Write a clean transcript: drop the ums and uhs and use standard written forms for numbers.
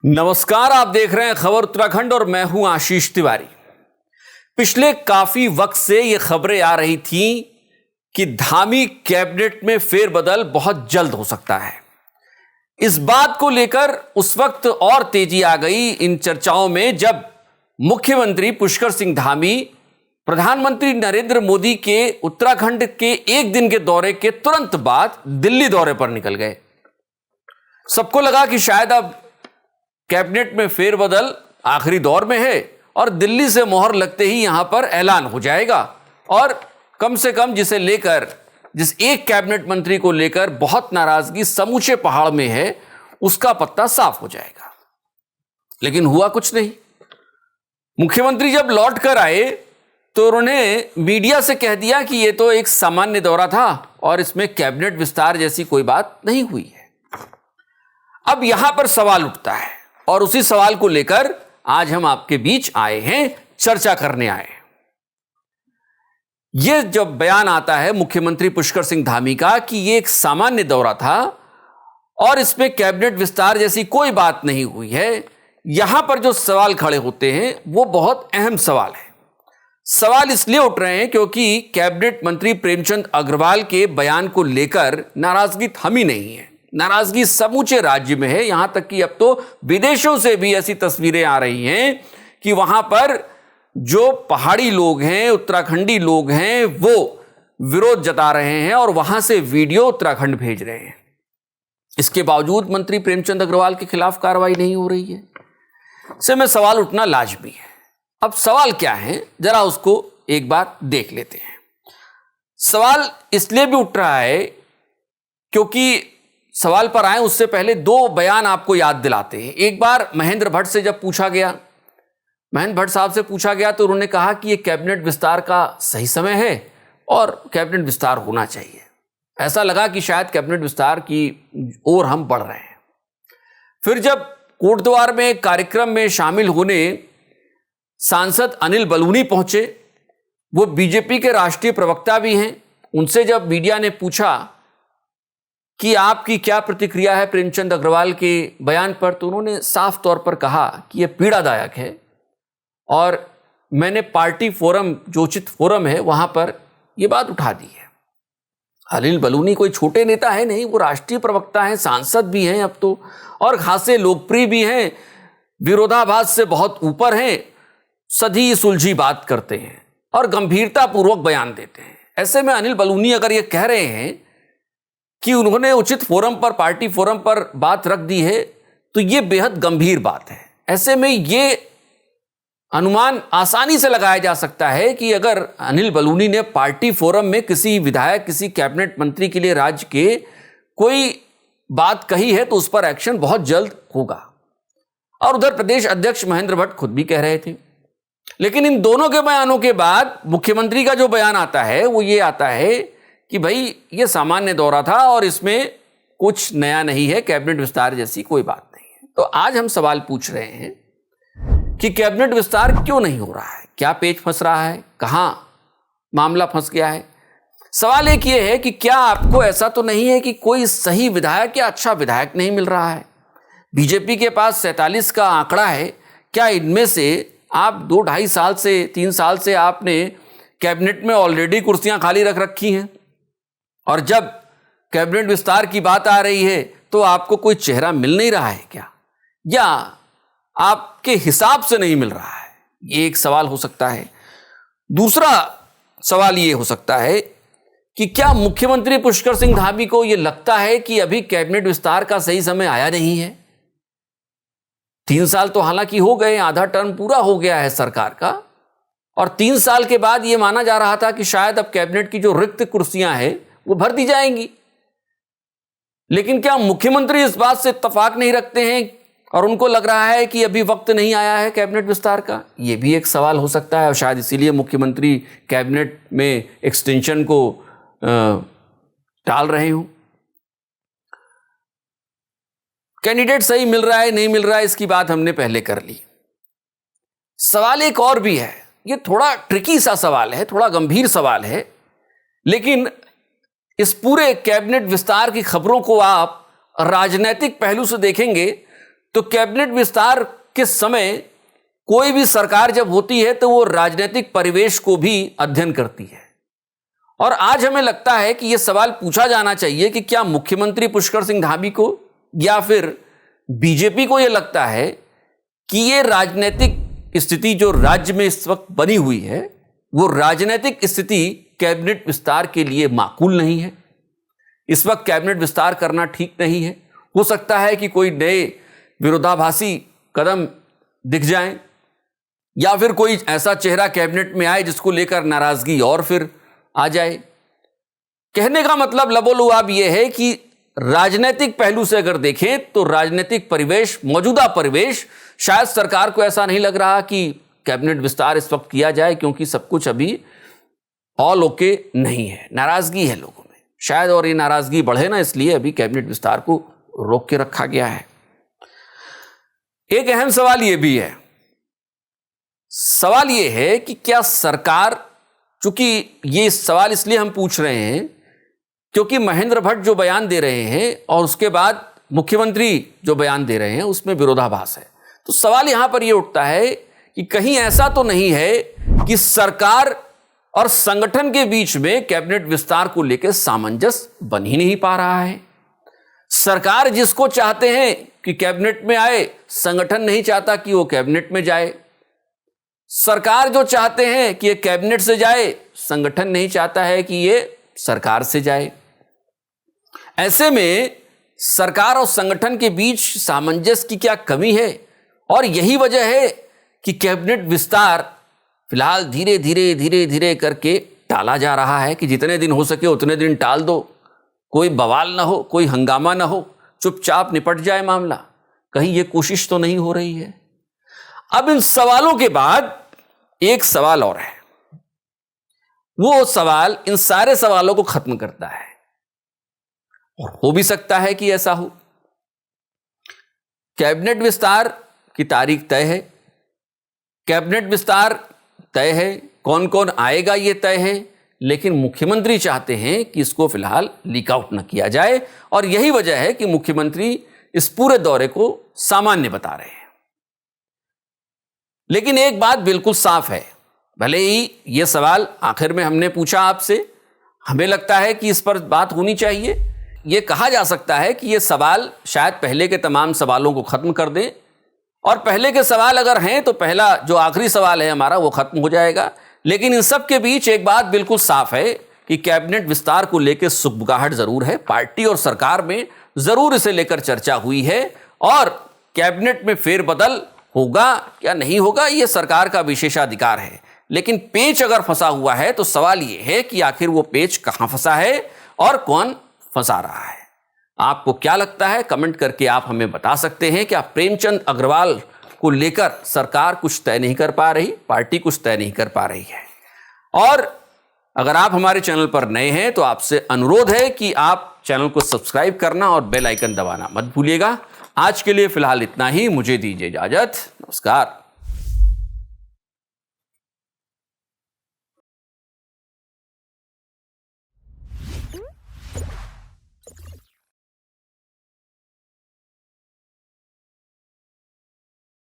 नमस्कार, आप देख रहे हैं खबर उत्तराखंड और मैं हूं आशीष तिवारी। पिछले काफी वक्त से ये खबरें आ रही थीं कि धामी कैबिनेट में फेरबदल बहुत जल्द हो सकता है। इस बात को लेकर उस वक्त और तेजी आ गई इन चर्चाओं में जब मुख्यमंत्री पुष्कर सिंह धामी प्रधानमंत्री नरेंद्र मोदी के उत्तराखंड के एक दिन के दौरे के तुरंत बाद दिल्ली दौरे पर निकल गए। सबको लगा कि शायद अब कैबिनेट में फेरबदल आखिरी दौर में है और दिल्ली से मोहर लगते ही यहां पर ऐलान हो जाएगा और कम से कम जिस एक कैबिनेट मंत्री को लेकर बहुत नाराजगी समूचे पहाड़ में है उसका पत्ता साफ हो जाएगा। लेकिन हुआ कुछ नहीं। मुख्यमंत्री जब लौट कर आए तो उन्होंने मीडिया से कह दिया कि यह तो एक सामान्य दौरा था और इसमें कैबिनेट विस्तार जैसी कोई बात नहीं हुई है। अब यहां पर सवाल उठता है और उसी सवाल को लेकर आज हम आपके बीच आए हैं, चर्चा करने आए हैं। यह जब बयान आता है मुख्यमंत्री पुष्कर सिंह धामी का कि यह एक सामान्य दौरा था और इसमें कैबिनेट विस्तार जैसी कोई बात नहीं हुई है, यहां पर जो सवाल खड़े होते हैं वो बहुत अहम सवाल है। सवाल इसलिए उठ रहे हैं क्योंकि कैबिनेट मंत्री प्रेमचंद अग्रवाल के बयान को लेकर नाराजगी थमी नहीं है। नाराजगी समूचे राज्य में है। यहां तक कि अब तो विदेशों से भी ऐसी तस्वीरें आ रही हैं कि वहां पर जो पहाड़ी लोग हैं, उत्तराखंडी लोग हैं, वो विरोध जता रहे हैं और वहां से वीडियो उत्तराखंड भेज रहे हैं। इसके बावजूद मंत्री प्रेमचंद अग्रवाल के खिलाफ कार्रवाई नहीं हो रही है। इससे में सवाल उठना लाजमी है। अब सवाल क्या है, जरा उसको एक बार देख लेते हैं। सवाल इसलिए भी उठ रहा है क्योंकि सवाल पर आए उससे पहले दो बयान आपको याद दिलाते हैं। एक बार महेंद्र भट्ट से जब पूछा गया, महेंद्र भट्ट साहब से पूछा गया तो उन्होंने कहा कि यह कैबिनेट विस्तार का सही समय है और कैबिनेट विस्तार होना चाहिए। ऐसा लगा कि शायद कैबिनेट विस्तार की ओर हम बढ़ रहे हैं। फिर जब कोटद्वार में एक कार्यक्रम में शामिल होने सांसद अनिल बलूनी पहुंचे, वो बीजेपी के राष्ट्रीय प्रवक्ता भी हैं, उनसे जब मीडिया ने पूछा कि आपकी क्या प्रतिक्रिया है प्रेमचंद अग्रवाल के बयान पर, तो उन्होंने साफ तौर पर कहा कि यह पीड़ादायक है और मैंने पार्टी फोरम, जो उचित फोरम है, वहां पर यह बात उठा दी है। अनिल बलूनी कोई छोटे नेता है नहीं, वो राष्ट्रीय प्रवक्ता हैं, सांसद भी हैं अब तो, और खासे लोकप्रिय भी हैं, विरोधाभास से बहुत ऊपर हैं, सधी सुलझी बात करते हैं और गंभीरतापूर्वक बयान देते हैं। ऐसे में अनिल बलूनी अगर ये कह रहे हैं कि उन्होंने उचित फोरम पर, पार्टी फोरम पर बात रख दी है, तो यह बेहद गंभीर बात है। ऐसे में यह अनुमान आसानी से लगाया जा सकता है कि अगर अनिल बलूनी ने पार्टी फोरम में किसी विधायक, किसी कैबिनेट मंत्री के लिए राज्य के कोई बात कही है तो उस पर एक्शन बहुत जल्द होगा। और उधर प्रदेश अध्यक्ष महेंद्र भट्ट खुद भी कह रहे थे। लेकिन इन दोनों के बयानों के बाद मुख्यमंत्री का जो बयान आता है वो ये आता है कि भाई ये सामान्य दौरा था और इसमें कुछ नया नहीं है, कैबिनेट विस्तार जैसी कोई बात नहीं है। तो आज हम सवाल पूछ रहे हैं कि कैबिनेट विस्तार क्यों नहीं हो रहा है, क्या पेच फंस रहा है, कहां मामला फंस गया है। सवाल एक ये है कि क्या आपको ऐसा तो नहीं है कि कोई सही विधायक या अच्छा विधायक नहीं मिल रहा है। बीजेपी के पास 47 का आंकड़ा है, क्या इनमें से आप 2-2.5 साल से 3 साल से आपने कैबिनेट में ऑलरेडी कुर्सियां खाली रख रखी हैं और जब कैबिनेट विस्तार की बात आ रही है तो आपको कोई चेहरा मिल नहीं रहा है क्या, या आपके हिसाब से नहीं मिल रहा है? ये एक सवाल हो सकता है। दूसरा सवाल ये हो सकता है कि क्या मुख्यमंत्री पुष्कर सिंह धामी को यह लगता है कि अभी कैबिनेट विस्तार का सही समय आया नहीं है। 3 साल तो हालांकि हो गए, आधा टर्म पूरा हो गया है सरकार का, और 3 साल के बाद यह माना जा रहा था कि शायद अब कैबिनेट की जो रिक्त कुर्सियां हैं वो भर दी जाएंगी। लेकिन क्या मुख्यमंत्री इस बात से इत्तेफाक नहीं रखते हैं और उनको लग रहा है कि अभी वक्त नहीं आया है कैबिनेट विस्तार का? यह भी एक सवाल हो सकता है और शायद इसीलिए मुख्यमंत्री कैबिनेट में एक्सटेंशन को टाल रहे हो। कैंडिडेट सही मिल रहा है नहीं मिल रहा है इसकी बात हमने पहले कर ली। सवाल एक और भी है, यह थोड़ा ट्रिकी सा सवाल है, थोड़ा गंभीर सवाल है, लेकिन इस पूरे कैबिनेट विस्तार की खबरों को आप राजनीतिक पहलू से देखेंगे तो कैबिनेट विस्तार के समय कोई भी सरकार जब होती है तो वो राजनीतिक परिवेश को भी अध्ययन करती है। और आज हमें लगता है कि यह सवाल पूछा जाना चाहिए कि क्या मुख्यमंत्री पुष्कर सिंह धामी को या फिर बीजेपी को यह लगता है कि ये राजनीतिक स्थिति जो राज्य में इस वक्त बनी हुई है वो राजनीतिक स्थिति कैबिनेट विस्तार के लिए माकूल नहीं है। इस वक्त कैबिनेट विस्तार करना ठीक नहीं है। हो सकता है कि कोई नए विरोधाभासी कदम दिख जाएं या फिर कोई ऐसा चेहरा कैबिनेट में आए जिसको लेकर नाराजगी और फिर आ जाए। कहने का मतलब लबोलुआब यह है कि राजनीतिक पहलू से अगर देखें तो राजनीतिक परिवेश, मौजूदा परिवेश, शायद सरकार को ऐसा नहीं लग रहा कि कैबिनेट विस्तार इस वक्त किया जाए, क्योंकि सब कुछ अभी ऑल ओके नहीं है। नाराजगी है लोगों में शायद, और ये नाराजगी बढ़े ना, इसलिए अभी कैबिनेट विस्तार को रोक के रखा गया है। एक अहम सवाल यह भी है, सवाल यह है कि क्या सरकार, चूंकि ये सवाल इसलिए हम पूछ रहे हैं क्योंकि महेंद्र भट्ट जो बयान दे रहे हैं और उसके बाद मुख्यमंत्री जो बयान दे रहे हैं उसमें विरोधाभास है। तो सवाल यहां पर यह उठता है कि कहीं ऐसा तो नहीं है कि सरकार और संगठन के बीच में कैबिनेट विस्तार को लेकर सामंजस्य बन ही नहीं पा रहा है। सरकार जिसको चाहते हैं कि कैबिनेट में आए, संगठन नहीं चाहता कि वो कैबिनेट में जाए। सरकार जो चाहते हैं कि ये कैबिनेट से जाए, संगठन नहीं चाहता है कि ये सरकार से जाए। ऐसे में सरकार और संगठन के बीच सामंजस्य की क्या कमी है? और यही वजह है कि कैबिनेट विस्तार फिलहाल धीरे धीरे धीरे धीरे करके टाला जा रहा है कि जितने दिन हो सके उतने दिन टाल दो, कोई बवाल ना हो, कोई हंगामा ना हो, चुपचाप निपट जाए मामला। कहीं ये कोशिश तो नहीं हो रही है। अब इन सवालों के बाद एक सवाल और है, वो सवाल इन सारे सवालों को खत्म करता है। और हो भी सकता है कि ऐसा हो। कैबिनेट विस्तार की तारीख तय है, कैबिनेट विस्तार तय है, कौन कौन आएगा ये तय है, लेकिन मुख्यमंत्री चाहते हैं कि इसको फिलहाल लीक आउट न किया जाए। और यही वजह है कि मुख्यमंत्री इस पूरे दौरे को सामान्य बता रहे हैं। लेकिन एक बात बिल्कुल साफ है, भले ही यह सवाल आखिर में हमने पूछा आपसे, हमें लगता है कि इस पर बात होनी चाहिए। यह कहा जा सकता है कि यह सवाल शायद पहले के तमाम सवालों को खत्म कर दें, और पहले के सवाल अगर हैं तो पहला जो आखिरी सवाल है हमारा वो खत्म हो जाएगा। लेकिन इन सब के बीच एक बात बिल्कुल साफ है कि कैबिनेट विस्तार को लेकर सुगबुगाहट जरूर है। पार्टी और सरकार में जरूर इसे लेकर चर्चा हुई है, और कैबिनेट में फेरबदल होगा या नहीं होगा यह सरकार का विशेषाधिकार है। लेकिन पेच अगर फंसा हुआ है तो सवाल यह है कि आखिर वो पेच कहां फंसा है और कौन फंसा रहा है। आपको क्या लगता है? कमेंट करके आप हमें बता सकते हैं। क्या प्रेमचंद अग्रवाल को लेकर सरकार कुछ तय नहीं कर पा रही, पार्टी कुछ तय नहीं कर पा रही है? और अगर आप हमारे चैनल पर नए हैं तो आपसे अनुरोध है कि आप चैनल को सब्सक्राइब करना और बेल आइकन दबाना मत भूलिएगा। आज के लिए फिलहाल इतना ही, मुझे दीजिए इजाजत। नमस्कार।